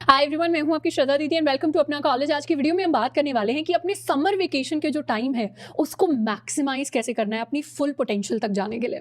Hi everyone, मैं हूं आपकी श्रद्धा दीदी एंड वेलकम टू अपना कॉलेज। आज की वीडियो में हम बात करने वाले हैं कि अपने समर वेकेशन के जो टाइम है उसको मैक्सिमाइज कैसे करना है अपनी फुल पोटेंशियल तक जाने के लिए।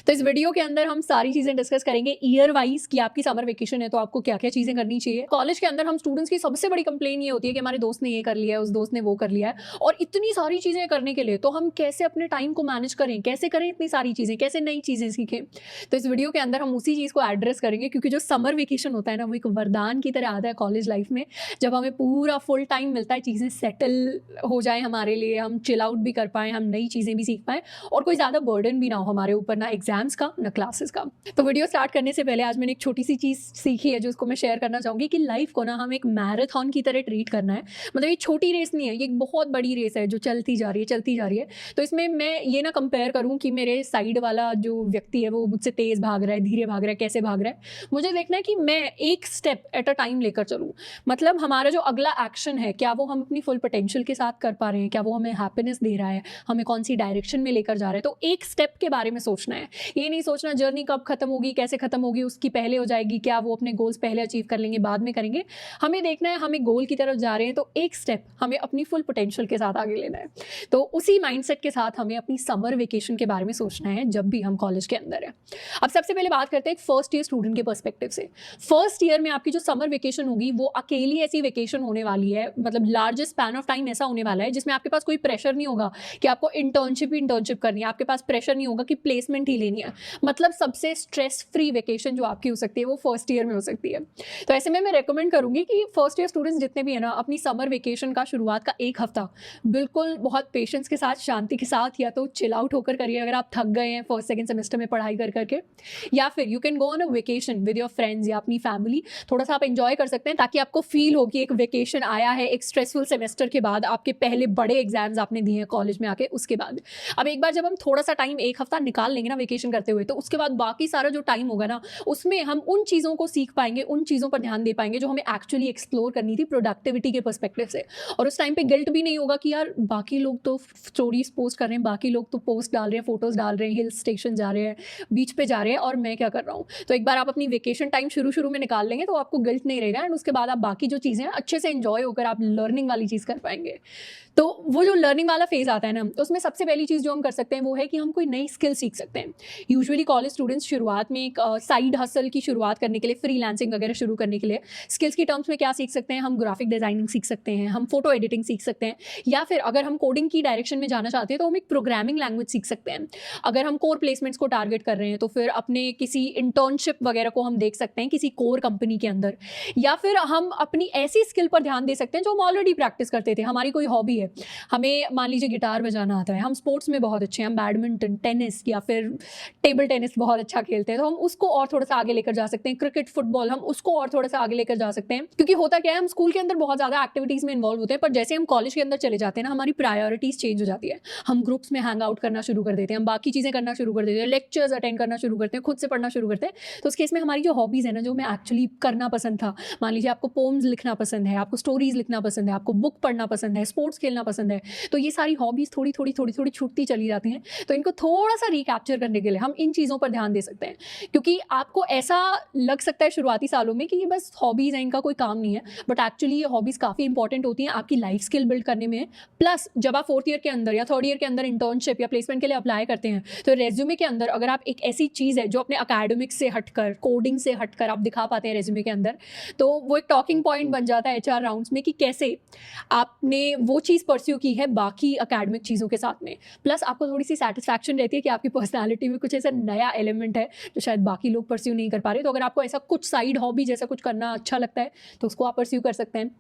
तो इस वीडियो के अंदर हम सारी चीज़ें डिस्कस करेंगे ईयर वाइज कि आपकी समर वेकेशन है तो आपको क्या क्या चीज़ें करनी चाहिए। कॉलेज के अंदर हम स्टूडेंट्स की सबसे बड़ी कंप्लेन ये होती है कि हमारे दोस्त ने ये कर लिया है, उस दोस्त ने वो कर लिया है, और इतनी सारी चीज़ें करने के लिए तो हम कैसे अपने टाइम को मैनेज करें, कैसे करें इतनी सारी चीज़ें, कैसे नई चीज़ें सीखें। तो इस वीडियो के अंदर हम उसी चीज़ को एड्रेस करेंगे, क्योंकि जो समर वेकेशन होता है ना वो एक वरदान की तरह आता है कॉलेज लाइफ में, जब हमें पूरा फुल टाइम मिलता है, चीज़ें सेटल हो जाए हमारे लिए, हम चिल आउट भी कर पाएँ, हम नई चीज़ें भी सीख पाएँ और कोई ज़्यादा बर्डन भी ना हो हमारे ऊपर, ना एग्जाम्स का ना क्लासेस का। तो वीडियो स्टार्ट करने से पहले आज मैंने एक छोटी सी चीज़ सीखी है जो उसको मैं शेयर करना चाहूँगी कि लाइफ को ना हम एक मैराथन की तरह ट्रीट करना है। मतलब ये छोटी रेस नहीं है, ये एक बहुत बड़ी रेस है जो चलती जा रही है, चलती जा रही है। तो इसमें मैं ये ना कंपेयर करूँ कि मेरे साइड वाला जो व्यक्ति है वो मुझसे तेज़ भाग रहा है, धीरे भाग रहा है, कैसे भाग रहा है। मुझे देखना है कि मैं एक स्टेप एट अ टाइम लेकर चलूँ। मतलब हमारा जो अगला एक्शन है, क्या वो हम अपनी फुल पोटेंशियल के साथ कर पा रहे हैं, क्या वो हमें हैप्पीनेस दे रहा है, हमें कौन सी डायरेक्शन में लेकर जा रहा है। तो एक स्टेप के बारे में सोचना है, ये नहीं सोचना जर्नी कब खत्म होगी, कैसे खत्म होगी, उसकी पहले हो जाएगी, क्या वो अपने गोल्स पहले अचीव कर लेंगे, बाद में करेंगे। हमें देखना है हमें गोल की तरफ जा रहे हैं तो एक स्टेप हमें अपनी फुल पोटेंशियल के साथ आगे लेना है। तो उसी माइंडसेट के साथ हमें अपनी समर वेकेशन के बारे में सोचना है जब भी हम कॉलेज के अंदर है। अब सबसे पहले बात करते हैं एक फर्स्ट ईयर स्टूडेंट के पर्सपेक्टिव से। फर्स्ट ईयर में आपकी जो समर वेकेशन होगी वो अकेली ऐसी वेकेशन होने वाली है, मतलब लार्जेस्ट स्पैन ऑफ टाइम ऐसा होने वाला है जिसमें आपके पास कोई प्रेशर नहीं होगा कि आपको इंटर्नशिप करनी है, आपके पास प्रेशर नहीं होगा कि प्लेसमेंट ही लेनी है। मतलब सबसे स्ट्रेस फ्री वेकेशन जो आपकी हो सकती है वो फर्स्ट ईयर में हो सकती है। तो ऐसे में मैं रेकमेंड करूंगी कि फर्स्ट ईयर स्टूडेंट्स जितने भी है ना, अपनी समर वेकेशन का शुरुआत का एक हफ्ता बिल्कुल बहुत पेशेंस के साथ, शांति के साथ या तो चिल आउट होकर करिए अगर आप थक गए हैं फर्स्ट सेकंड सेमेस्टर में पढ़ाई कर करके, या फिर you can go on a vacation with your friends या अपनी फैमिली। थोड़ा सा आप एंजॉय कर सकते हैं ताकि आपको फील हो कि एक वेकेशन आया है, एक स्ट्रेसफुल सेमेस्टर के बाद, आपके पहले बड़े एग्जाम्स आपने दिए हैं कॉलेज में आके, उसके बाद। अब एक बार जब हम थोड़ा सा टाइम एक हफ्ता निकाल लेंगे ना वेकेशन करते हुए, तो उसके बाद बाकी सारा जो टाइम होगा ना उसमें हम उन चीज़ों को सीख पाएंगे, उन चीज़ों पर ध्यान दे पाएंगे जो हमें एक्चुअली एक्सप्लोर करनी थी प्रोडक्टिविटी के पर्सपेक्टिव से। और उस टाइम पे गिल्ट भी नहीं होगा कि यार बाकी लोग तो स्टोरीज पोस्ट कर रहे हैं, बाकी लोग तो पोस्ट डाल रहे हैं, फोटोज डाल रहे हैं, हिल स्टेशन जा रहे हैं, बीच पे जा रहे हैं, और मैं क्या कर रहा हूँ। तो एक बार आप अपनी वेकेशन टाइम शुरू में निकाल लेंगे तो आपको गिल्ट नहीं रहेगा, एंड उसके बाद आप बाकी जो चीज़ें हैं अच्छे से एंजॉय होकर आप लर्निंग वाली चीज़ कर पाएंगे। तो वो जो लर्निंग वाला फेज आता है ना, उसमें सबसे पहली चीज़ जो हम कर सकते हैं वो है कि हम कोई नई स्किल सीख सकते हैं। यूजुअली कॉलेज स्टूडेंट्स शुरुआत में एक साइड हसल की शुरुआत करने के लिए, फ्रीलांसिंग वगैरह शुरू करने के लिए स्किल्स की टर्म्स में क्या सीख सकते हैं, हम ग्राफिक डिजाइनिंग सीख सकते हैं, हम फोटो एडिटिंग सीख सकते हैं, या फिर अगर हम कोडिंग की डायरेक्शन में जाना चाहते हैं तो हम एक प्रोग्रामिंग लैंग्वेज सीख सकते हैं। अगर हम कोर प्लेसमेंट्स को टारगेट कर रहे हैं तो फिर अपने किसी इंटर्नशिप वगैरह को हम देख सकते हैं किसी कोर कंपनी के अंदर, या फिर हम अपनी ऐसी स्किल पर ध्यान दे सकते हैं जो हम ऑलरेडी प्रैक्टिस करते थे। हमारी कोई हॉबी है, हमें मान लीजिए गिटार बजाना आता है, हम स्पोर्ट्स में बहुत अच्छे हैं, हम बैडमिंटन, टेनिस या फिर टेबल टेनिस बहुत अच्छा खेलते हैं, तो हम उसको और थोड़ा सा आगे लेकर जा सकते हैं। क्रिकेट, फुटबॉल, हम उसको और थोड़ा सा आगे लेकर जा सकते हैं। क्योंकि होता क्या है, हम स्कूल के अंदर बहुत ज़्यादा एक्टिविटीज़ में इन्वॉल्व होते हैं, पर जैसे हम कॉलेज के अंदर चले जाते हैं ना, हमारी प्रायोरिटीज़ चेंज हो जाती है। हम ग्रुप्स में हैंग आउट करना शुरू कर देते हैं, हम बाकी चीज़ें करना शुरू कर देते हैं, लेक्चर्स अटेंड करना शुरू करते हैं, खुद से पढ़ना शुरू करते हैं। तो उस केस में हमारी जो हॉबीज़ है ना, जो हमें एक्चुअली करना पसंद था, मान लीजिए आपको पोम्स लिखना पसंद है, आपको स्टोरीज लिखना पसंद है, आपको बुक पढ़ना पसंद है, स्पोर्ट्स खेलना पसंद है, तो ये सारी हॉबीज़ थोड़ी छूटती चली जाती हैं। तो इनको थोड़ा सा रिकैप्चर करने के लिए हम इन चीज़ों पर ध्यान दे सकते हैं। क्योंकि आपको ऐसा लग सकता है शुरुआती सालों में कि ये बस हॉबीज़ हैं, इनका कोई काम नहीं है, बट एक्चुअली ये हॉबीज़ काफ़ी इंपॉर्टेंट होती हैं आपकी लाइफ स्किल बिल्ड करने में। प्लस जब आप फोर्थ ईयर के अंदर या थर्ड ईयर के अंदर इंटर्नशिप या प्लेसमेंट के लिए अप्लाई करते हैं, तो रेज्यूमे के अंदर अगर आप एक ऐसी चीज़ है जो अपने अकेडमिक्स से हटकर, कोडिंग से हटकर आप दिखा पाते हैं रेज्यूमे के अंदर, तो वो एक टॉकिंग पॉइंट बन जाता है एचआर राउंड्स में कि कैसे आपने वो चीज़ परस्यू की है बाकी अकेडमिक चीज़ों के साथ में। प्लस आपको थोड़ी सी सेटिस्फैक्शन रहती है कि आपकी पर्सनालिटी में कुछ ऐसा नया एलिमेंट है जो शायद बाकी लोग परस्यू नहीं कर पा रहे। तो अगर आपको ऐसा कुछ साइड हॉबी जैसा कुछ करना अच्छा लगता है तो उसको आप परस्यू कर सकते हैं।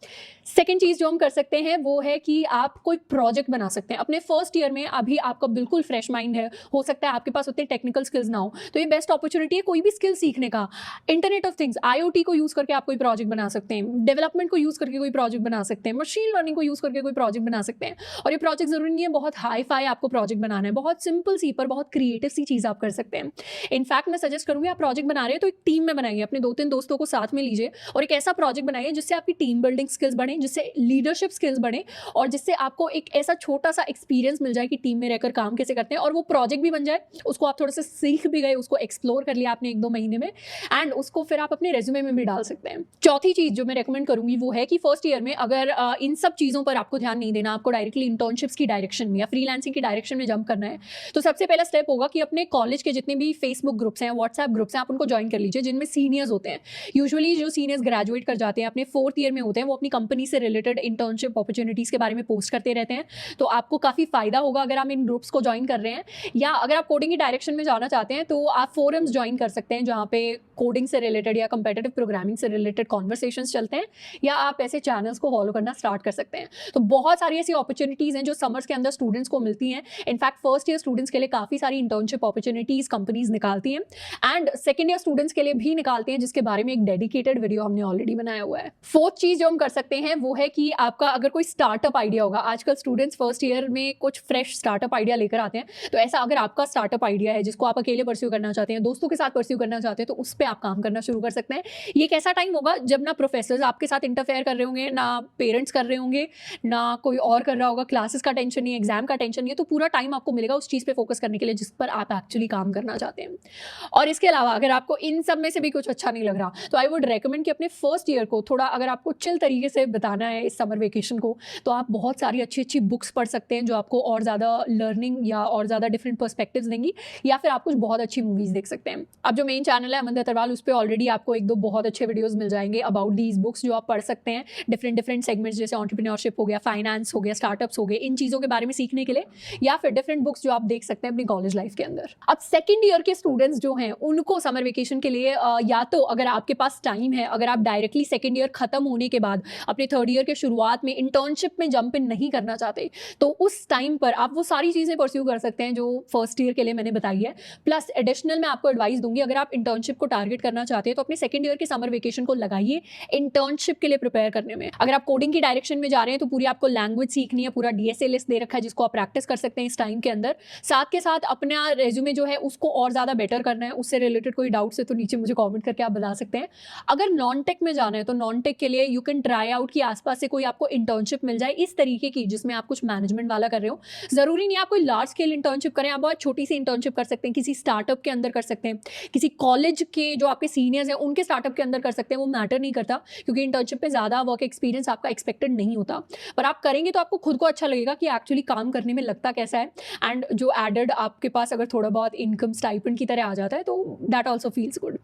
सेकेंड चीज़ जो हम कर सकते हैं वो है कि आप कोई प्रोजेक्ट बना सकते हैं अपने फर्स्ट ईयर में। अभी आपका बिल्कुल फ्रेश माइंड है, हो सकता है आपके पास उतने टेक्निकल स्किल्स ना हो, तो ये बेस्ट अपॉर्चुनिटी है कोई भी स्किल सीखने का। इंटरनेट ऑफ थिंग्स, IoT को यूज़ करके आप कोई प्रोजेक्ट बना सकते हैं, डेवलपमेंट को यूज़ करके कोई प्रोजेक्ट बना सकते हैं, मशीन लर्निंग को यूज़ करके कोई प्रोजेक्ट बना सकते हैं। और ये प्रोजेक्ट जरूरी नहीं है बहुत हाई फाई आपको प्रोजेक्ट बनाना है, बहुत सिंपल सी पर बहुत क्रिएटिव सी चीज़ आप कर सकते हैं। इनफैक्ट मैं सजेस्ट करूँगी आप प्रोजेक्ट बना रहे हैं तो एक टीम में बनाइए, अपने 2-3 दोस्तों को साथ में लीजिए और एक ऐसा प्रोजेक्ट बनाइए जिससे आपकी टीम बिल्डिंग स्किल्स बढ़े, जिससे लीडरशिप स्किल्स बढ़े, और जिससे आपको एक ऐसा छोटा सा एक्सपीरियंस मिल जाए कि टीम में रहकर काम कैसे करते हैं, और वो प्रोजेक्ट भी बन जाए, उसको आप थोड़ा सा सीख भी गए, उसको एक्सप्लोर कर लिया आपने 1-2 महीने में, एंड उसको फिर आप अपने रेज्यूमे में भी डाल सकते हैं। चौथी चीज़ जो मैं रेकमेंड करूँगी वो है कि फर्स्ट ईयर में अगर इन सब चीज़ों पर आपको ध्यान नहीं देना, आपको डायरेक्टली इंटर्नशिप्स की डायरेक्शन में या फ्रीलांसिंग की डायरेक्शन में जंप करना है, तो सबसे पहला स्टेप होगा कि अपने कॉलेज के जितने भी फेसबुक ग्रुप्स हैं, व्हाट्सएप ग्रुप्स हैं, आप उनको ज्वाइन कर लीजिए जिनमें सीनियर्स होते हैं। यूजुअली जो सीनियर्स ग्रेजुएट कर जाते हैं, अपने फोर्थ ईयर में होते हैं, वो अपनी कंपनी से रिलेटेड इंटर्नशिप अपॉर्चुनिटीज़ के बारे में पोस्ट करते रहते हैं। तो आपको काफ़ी फ़ायदा होगा अगर आप इन ग्रुप्स को ज्वाइन कर रहे हैं, या अगर आप कोडिंग की डायरेक्शन में जाना चाहते हैं तो आप फोरम्स ज्वाइन कर सकते हैं जहाँ पे कोडिंग से रिलेटेड या कंपेटिटिव प्रोग्रामिंग से रिलेटेड कॉन्वर्सेशंस चलते हैं, या आप ऐसे चैनल्स को फॉलो करना स्टार्ट कर सकते हैं। तो बहुत सारी ऐसी अपॉर्चुनिटीज़ हैं जो समर्स के अंदर स्टूडेंट्स को मिलती हैं। इनफैक्ट फर्स्ट ईयर स्टूडेंट्स के लिए काफ़ी सारी इंटर्नशिप अपॉर्चुनिटीज़ कंपनीज निकालती हैं, एंड सेकेंड ईयर स्टूडेंट्स के लिए भी निकालते हैं, जिसके बारे में एक डेडिकेटेड वीडियो हमने ऑलरेडी बनाया हुआ है। फोर्थ चीज़ जो हम कर सकते हैं वो है कि आपका अगर कोई स्टार्टअप आइडिया होगा, आजकल स्टूडेंट्स फर्स्ट ईयर में कुछ फ्रेश स्टार्टअप आइडिया लेकर आते हैं, तो ऐसा अगर आपका स्टार्टअप आइडिया है जिसको आप अकेले परस्यू करना चाहते हैं, दोस्तों के साथ परस्यू करना चाहते हैं, तो उस पर आप काम करना शुरू कर सकते हैं। ये एक ऐसा टाइम होगा जब ना प्रोफेसर्स आपके साथ इंटरफेयर कर रहे होंगे, ना पेरेंट्स कर रहे होंगे, ना कोई और कर रहा होगा, क्लासेस का टेंशन नहीं, एग्जाम का टेंशन नहीं है, तो पूरा टाइम आपको मिलेगा उस चीज़ पे फोकस करने के लिए जिस पर आप एक्चुअली काम करना चाहते हैं। और इसके अलावा अगर आपको इन सब में से भी कुछ अच्छा नहीं लग रहा, तो आई वुड रेकमेंड कि अपने फर्स्ट ईयर को थोड़ा, अगर आपको चिल तरीके से बताना है इस समर वेकेशन को, तो आप बहुत सारी अच्छी अच्छी बुक्स पढ़ सकते हैं जो आपको और ज़्यादा लर्निंग या और ज़्यादा डिफरेंट पर्सपेक्टिव्स देंगी, या फिर आप कुछ बहुत अच्छी मूवीज़ देख सकते हैं। अब जो मेन चैनल है अमन दत्तरवाल, उस पर ऑलरेडी आपको एक दो बहुत अच्छे वीडियोस मिल जाएंगे अबाउट दीज बुक्स जो आप पढ़ सकते हैं, डिफरेंट सेगमेंट्स जैसे एंटरप्रेन्योरशिप हो गया, फाइनेंस हो गया, स्टार्टअप्स हो गए, इन चीज़ों के बारे में सीखने के लिए, या फिर डिफरेंट बुक्स जो आप देख सकते हैं अपनी कॉलेज लाइफ के अंदर। अब सेकेंड ईयर के स्टूडेंट्स जो हैं उनको समर वेकेशन के लिए या तो अगर आपके पास टाइम है, अगर आप डायरेक्टली सेकेंड ईयर खत्म होने के बाद अपने थर्ड ईयर के शुरुआत में इंटर्नशिप में जंप इन नहीं करना चाहते, तो उस टाइम पर आप वो सारी चीज़ें परस्यू कर सकते हैं जो फर्स्ट ईयर के लिए मैंने बताई है। प्लस एडिशनल मैं आपको एडवाइस दूंगी, अगर आप इंटर्नशिप को टारगेट करना चाहते हैं तो अपने सेकेंड ईयर के समर वेकेशन को लगाइए इंटर्नशिप के लिए प्रिपेयर करने में। अगर आप कोडिंग की डायरेक्शन में जा रहे हैं तो पूरी आपको लैंग्वेज सीखनी है, पूरा DSA लिस्ट दे रखा है जिसको आप प्रैक्टिस कर सकते हैं इस टाइम के अंदर। साथ के साथ अपना रेज्यूमे जो है उसको और ज़्यादा बेटर करना है, उससे रिलेटेड कोई डाउट्स है तो नीचे मुझे कमेंट करके आप बता सकते हैं। अगर नॉन टेक में जाना है तो नॉन टेक के लिए यू कैन ट्राई आउट कि आसपास से कोई आपको इंटर्नशिप मिल जाए इस तरीके की जिसमें आप कुछ मैनेजमेंट वाला कर रहे हो। ज़रूरी नहीं आप कोई लार्ज स्केल इंटर्नशिप करें, आप बहुत छोटी सी इंटर्नशिप कर सकते हैं, किसी स्टार्टअप के अंदर कर सकते हैं, किसी कॉलेज के जो आपके सीनियर्स हैं उनके स्टार्टअप के अंदर कर सकते हैं, वो मैटर नहीं करता क्योंकि इंटर्नशिप में ज़्यादा वर्क एक्सपीरियंस आपका एक्सपेक्टेड नहीं होता, पर आप करेंगे तो आपको खुद को अच्छा लगेगा कि एक्चुअली काम करने में लगता कैसा है, एंड जो एडेड आपके पास अगर थोड़ा बहुत इनकम स्टाइपेंड की तरह आ जाता है तो दैट ऑल्सो फील्स गुड।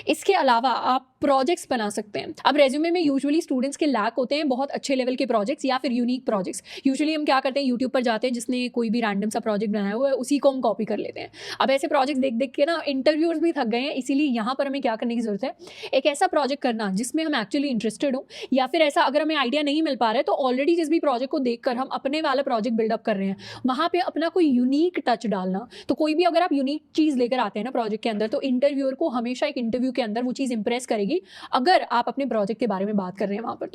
इसके अलावा आप प्रोजेक्ट्स बना सकते हैं। अब रेज्यूमे में यूजुअली स्टूडेंट्स के लैक होते हैं बहुत अच्छे लेवल के प्रोजेक्ट्स या फिर यूनिक प्रोजेक्ट्स। यूजुअली हम क्या करते हैं, यूट्यूब पर जाते हैं, जिसने कोई भी रैंडम सा प्रोजेक्ट बनाया हुआ है उसी को हम कॉपी कर लेते हैं। अब ऐसे प्रोजेक्ट्स देख देख के ना इंटरव्यूअर्स भी थक गए हैं, इसीलिए यहाँ पर हमें क्या करने की जरूरत है, एक ऐसा प्रोजेक्ट करना जिसमें हम एक्चुअली इंटरेस्टेड हो, या फिर ऐसा अगर हमें आइडिया नहीं मिल पा रहा है तो ऑलरेडी जिस भी प्रोजेक्ट को देखकर हम अपने वाला प्रोजेक्ट बिल्डअप कर रहे हैं वहाँ पे अपना कोई यूनिक टच डालना। तो कोई भी अगर आप यूनिक चीज़ लेकर आते हैं ना प्रोजेक्ट के अंदर, तो इंटरव्यूअर को हमेशा एक इंटरव्यू के अंदर वो चीज़ इंप्रेस करेगी अगर आप अपने प्रोजेक्ट के बारे में बात कर रहे हैं वहाँ पर।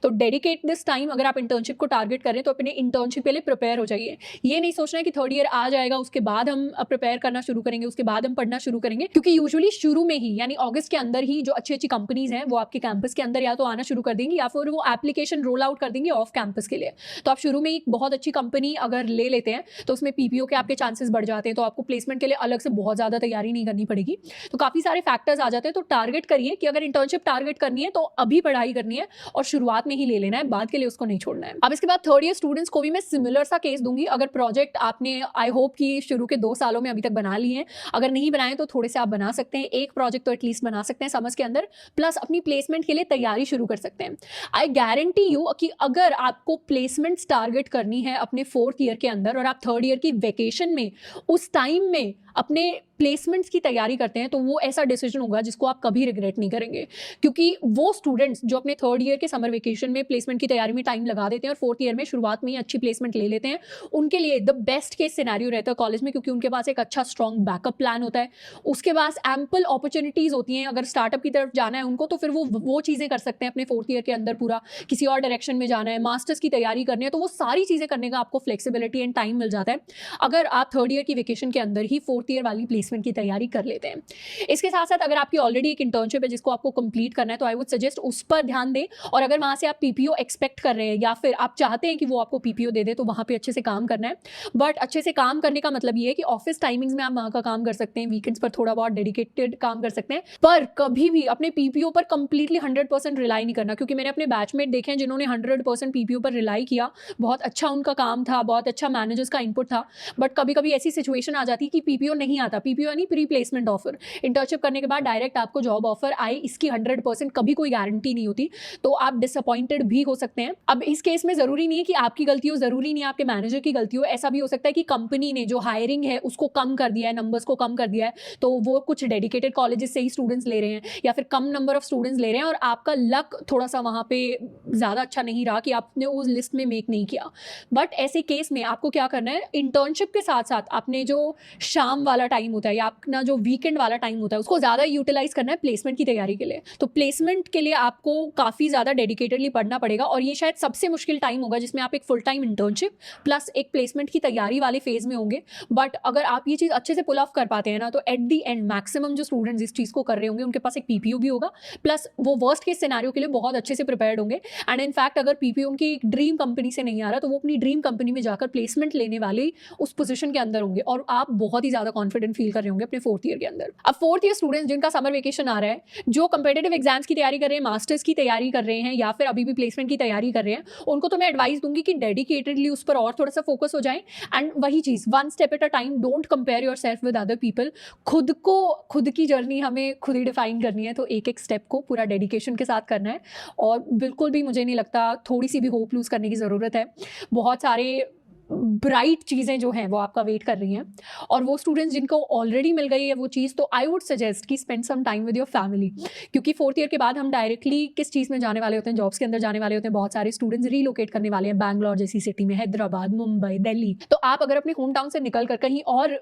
तो डेडिकेट दिस टाइम, अगर आप इंटर्नशिप को टारगेट कर रहे हैं तो अपने इंटर्नशिप के लिए प्रिपेयर हो जाइए। ये नहीं सोचना है कि थर्ड ईयर आ जाएगा उसके बाद हम प्रिपेयर करना शुरू करेंगे, उसके बाद हम पढ़ना शुरू करेंगे, क्योंकि यूजुअली शुरू में ही यानी अगस्त के अंदर ही जो अच्छी अच्छी कंपनीज हैं वो आपके कैंपस के अंदर या तो आना शुरू कर देंगी या फिर वो एप्लीकेशन रोल आउट कर देंगे ऑफ कैंपस के लिए। तो आप शुरू में एक बहुत अच्छी कंपनी अगर ले लेते हैं तो उसमें PPO के आपके चांसेस बढ़ जाते हैं, तो आपको प्लेसमेंट के लिए अलग से बहुत ज़्यादा तैयारी नहीं करनी पड़ेगी। तो काफ़ी सारे फैक्टर्स आ जाते हैं। तो टारगेट करिए कि अगर इंटर्नशिप टारगेट करनी है तो अभी पढ़ाई करनी है और शुरुआत में ही ले लेना है, बाद के लिए उसको नहीं छोड़ना है। अब इसके बाद थर्ड ईयर स्टूडेंट्स को भी मैं सिमिलर सा केस दूंगी। अगर प्रोजेक्ट आपने आई होप कि शुरू के 2 सालों में अभी तक बना लिए हैं, अगर नहीं बनाए तो थोड़े से आप बना सकते हैं, एक प्रोजेक्ट तो एटलीस्ट बना सकते हैं समझ के अंदर, प्लस अपनी प्लेसमेंट के लिए तैयारी शुरू कर सकते हैं। आई गारंटी यू कि अगर आपको प्लेसमेंट्स टारगेट करनी है अपने फोर्थ ईयर के अंदर और आप थर्ड ईयर की वेकेशन में उस टाइम में अपने प्लेसमेंट्स की तैयारी करते हैं, तो वो ऐसा डिसीजन होगा जिसको आप कभी रिग्रेट नहीं करेंगे। क्योंकि वो स्टूडेंट्स जो अपने थर्ड ईयर के समर वेकेशन में प्लेसमेंट की तैयारी में टाइम लगा देते हैं और फोर्थ ईयर में शुरुआत में ही अच्छी प्लेसमेंट ले लेते हैं, उनके लिए द बेस्ट केस सिनेरियो रहता है कॉलेज में, क्योंकि उनके पास एक अच्छा स्ट्रॉन्ग बैकअप प्लान होता है, उसके पास एम्पल अपॉर्चुनिटीज होती हैं। अगर स्टार्टअप की तरफ जाना है उनको तो फिर वो चीज़ें कर सकते हैं अपने फोर्थ ईयर के अंदर, पूरा किसी और डायरेक्शन में जाना है, मास्टर्स की तैयारी करनी है, तो वो सारी चीज़ें करने का आपको फ्लेक्सिबिलिटी एंड टाइम मिल जाता है अगर आप थर्ड ईयर की वेकेशन के अंदर ही फोर्थ 4th ईयर वाली प्लेसमेंट की तैयारी कर लेते हैं। इसके साथ साथ अगर आपकी ऑलरेडी एक इंटर्नशिप है जिसको आपको कंप्लीट करना है तो आई वुड सजेस्ट उस पर ध्यान दें, और अगर वहाँ से आप पीपीओ एक्सपेक्ट कर रहे हैं या फिर आप चाहते हैं कि वो आपको पीपीओ दे दे तो वहाँ पे अच्छे से काम करना है। बट अच्छे से काम करने का मतलब ये है कि ऑफिस टाइमिंग्स में आप वहाँ का काम कर सकते हैं, वीकेंड्स पर थोड़ा बहुत डेडिकेटेड काम कर सकते हैं, पर कभी भी अपने पीपीओ पर कंप्लीटली 100% रिलाई नहीं करना, क्योंकि मैंने अपने बैचमेट देखे हैं जिन्होंने 100% पीपीओ पर रिलाई किया, बहुत अच्छा उनका काम था, बहुत अच्छा मैनेजर्स का इनपुट था, बट कभी कभी ऐसी सिचुएशन आ जाती है कि पीपीओ नहीं आता। पीपीओ यानी प्री प्लेसमेंट ऑफर, इंटर्नशिप करने के बाद डायरेक्ट आपको जॉब ऑफर आए, इसकी 100% कभी कोई गारंटी नहीं होती, तो आप डिसअपॉइंटेड भी हो सकते हैं। अब इस केस में जरूरी नहीं है कि आपकी गलती हो, जरूरी नहीं है आपके मैनेजर की गलती हो, ऐसा भी हो सकता है कि कंपनी ने जो हायरिंग है उसको कम कर दिया है, नंबर्स को कम कर दिया है, तो वो कुछ डेडिकेटेड कॉलेजेस से ही स्टूडेंट्स ले रहे हैं या फिर कम नंबर ऑफ स्टूडेंट्स ले रहे हैं और आपका लक थोड़ा सा वहाँ पे ज़्यादा अच्छा नहीं रहा कि आपने उस लिस्ट में मेक नहीं किया। बट ऐसे केस में आपको क्या करना है, इंटर्नशिप के साथ साथ अपने जो शाम वाला टाइम होता है या अपना जो वीकेंड वाला टाइम होता है उसको ज़्यादा यूटिलाइज करना है प्लेसमेंट की तैयारी के लिए। तो प्लेसमेंट के लिए आपको काफ़ी ज़्यादा डेडिकेटेडली पढ़ना पड़ेगा, और ये शायद सबसे मुश्किल टाइम होगा जिसमें आप एक फुल टाइम इंटर्नशिप प्लस एक प्लेसमेंट की तैयारी वाले फेज में होंगे। बट अगर आप ये चीज़ अच्छे से पुल ऑफ कर पाते हैं ना, तो एट दी एंड मैक्सिमम जो स्टूडेंट्स इस चीज़ को कर रहे होंगे उनके पास एक पीपीओ भी होगा, प्लस वो वर्स्ट केस सिनेरियो के लिए बहुत अच्छे से प्रिपेयर्ड होंगे। एंड इनफैक्ट अगर पीपीओ उनकी ड्रीम कंपनी से नहीं आ रहा तो वो अपनी ड्रीम कंपनी में जाकर प्लेसमेंट लेने वाले उस पोजीशन के अंदर होंगे, और आप बहुत ही ज़्यादा कॉन्फिडेंट फील कर रहे होंगे अपने 4th ईयर के अंदर। अब 4th ईयर स्टूडेंट्स जिनका समर वेकेशन आ रहा है, जो कंपेटिटिव एग्जाम्स की तैयारी कर रहे हैं, मास्टर्स की तैयारी कर रहे हैं या फिर अभी भी प्लेसमेंट की तैयारी कर रहे हैं, उनको तो मैं एडवाइस दूंगी कि डेडिकेटेडली उस पर और थोड़ा सा फोकस हो जाए। एंड वही चीज़, one step at a time, don't compare yourself with other people. खुद की जर्नी हमें खुद ही डिफाइन करनी है, तो एक एक स्टेप को पूरा डेडिकेशन के साथ करना है, और बिल्कुल भी मुझे नहीं लगता थोड़ी सी भी होप लूज़ करने की ज़रूरत है। बहुत सारे ब्राइट चीज़ें जो हैं वो आपका वेट कर रही हैं, और वो स्टूडेंट्स जिनको ऑलरेडी मिल गई है वो चीज़, तो आई वुड सजेस्ट कि spend some time with your family, क्योंकि 4th ईयर के बाद हम डायरेक्टली किस चीज़ में जाने वाले होते हैं, जॉब्स के अंदर जाने वाले होते हैं। बहुत सारे स्टूडेंट्स रीलोकेट करने वाले हैं बैंगलोर जैसी सिटी में, हैदराबाद, मुंबई, दिल्ली। तो आप अगर अपने होम टाउन से निकल कर कहीं और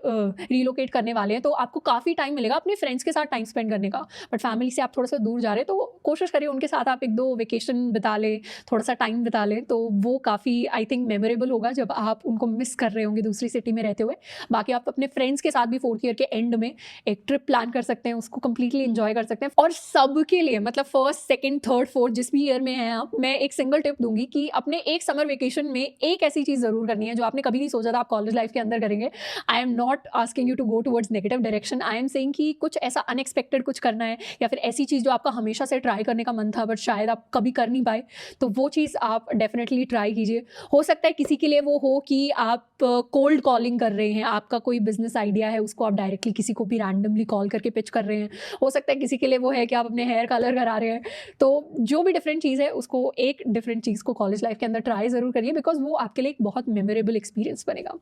रीलोकेट करने वाले हैं तो आपको काफ़ी टाइम मिलेगा अपने फ्रेंड्स के साथ टाइम स्पेंड करने का। बट फैमिली से आप थोड़ा सा दूर जा रहे हैं तो कोशिश करिए उनके साथ आप 1-2 वेकेशन बिता लें, थोड़ा सा टाइम बिता लें, तो वो काफ़ी आई थिंक मेमोरेबल होगा जब आप उनको मिस कर रहे होंगे दूसरी सिटी में रहते हुए। बाकी आप अपने फ्रेंड्स के साथ भी 4th ईयर के एंड में एक ट्रिप प्लान कर सकते हैं, उसको कंप्लीटली एंजॉय कर सकते हैं। और सबके लिए, मतलब 1st, 2nd, 3rd, 4th जिस भी ईयर में हैं आप, मैं एक सिंगल टिप दूंगी कि अपने एक समर वेकेशन में एक ऐसी चीज़ ज़रूर करनी है जो आपने कभी नहीं सोचा था आप कॉलेज लाइफ के अंदर करेंगे। I am not asking you to go towards negative direction, I am saying कि कुछ ऐसा अनएक्सपेक्टेड कुछ करना है, या फिर ऐसी चीज़ जो आपका हमेशा से ट्राई करने का मन था बट शायद आप कभी कर नहीं पाए, तो वो चीज़ आप डेफिनेटली ट्राई कीजिए। हो सकता है किसी के लिए वो हो कि आप कोल्ड कॉलिंग कर रहे हैं, आपका कोई बिजनेस आइडिया है उसको आप डायरेक्टली किसी को भी रैंडमली कॉल करके पिच कर रहे हैं। हो सकता है किसी के लिए वो है कि आप अपने हेयर कलर करा रहे हैं। तो जो भी डिफरेंट चीज़ है उसको एक डिफरेंट चीज़ को कॉलेज लाइफ के अंदर ट्राई ज़रूर करिए, बिकॉज वो आपके लिए एक बहुत मेमोरेबल एक्सपीरियंस बनेगा।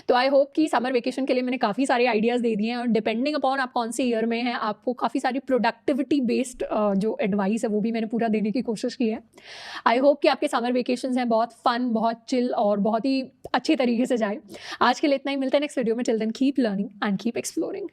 तो आई होप कि समर वेकेशन के लिए मैंने काफ़ी सारे आइडियाज़ दे दिए हैं, और डिपेंडिंग अपॉन आप कौन से ईयर में हैं आपको काफ़ी सारी प्रोडक्टिविटी बेस्ड जो एडवाइस है वो भी मैंने पूरा देने की कोशिश की है। आई होप कि आपके समर वेकेशंस हैं बहुत फन, बहुत चिल और बहुत ही अच्छे तरीके से जाए। आज के लिए इतना ही, मिलते हैं नेक्स्ट वीडियो में। Till then keep learning and keep exploring.